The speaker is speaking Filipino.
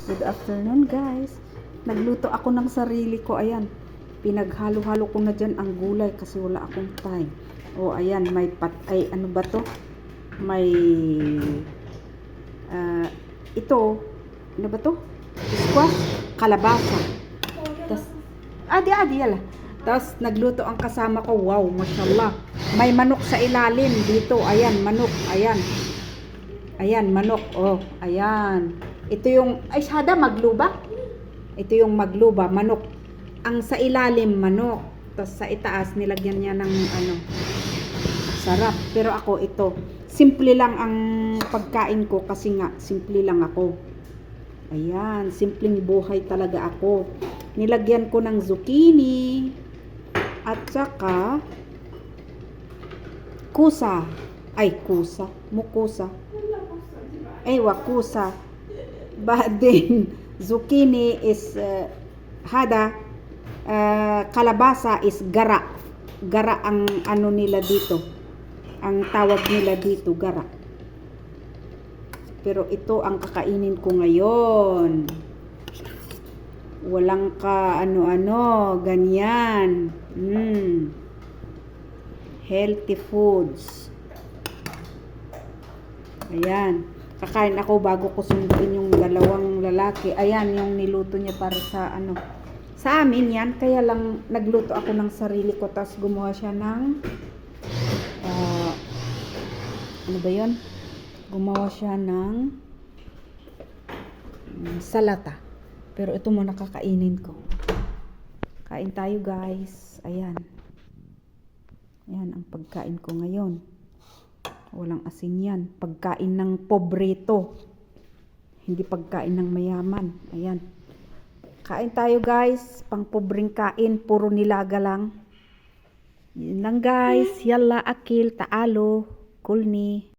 Good afternoon guys. Nagluto ako ng sarili ko. Ayan. Pinaghalo-halo ko na dyan ang gulay kasi wala akong time. O ayan, may ano ba to? May ito, ano ba to? Squash, kalabasa. Tas adi-adi yala. Tapos nagluto ang kasama ko. Wow, mashallah. May manok sa ilalim dito. Ayan, manok. Ayan. Ayan, manok. Oh, ayan. Ito yung, ay sada, magluba. Ito yung magluba, manok. Ang sa ilalim, manok. Tapos sa itaas, nilagyan niya ng ano, sarap. Pero ako, ito, simple lang ang pagkain ko kasi nga, simple lang ako. Ayan, simpleng buhay talaga ako. Nilagyan ko ng zucchini at saka kusa. Ay, kusa. Mukusa. Ay, wakusa. But then, zucchini is hada. Kalabasa is gara. Gara ang ano nila dito. Ang tawag nila dito, gara. Pero ito ang kakainin ko ngayon. Walang ka ano-ano, ganyan. Healthy foods. Ayan. Kakain ako bago ko sunduin yung dalawang lalaki. Ayan, yung niluto niya para sa ano. Sa amin yan, kaya lang nagluto ako ng sarili ko. Tapos gumawa siya ng ano ba yun? Gumawa siya ng salata. Pero ito muna kakainin ko. Kain tayo guys. Ayan. Ayan ang pagkain ko ngayon. Walang asin yan. Pagkain ng pobrito. Hindi pagkain ng mayaman. Ayan. Kain tayo guys. Pang pobreng kain. Puro nilaga lang. Yun lang guys. Yalla akil. Taalo. Kulni.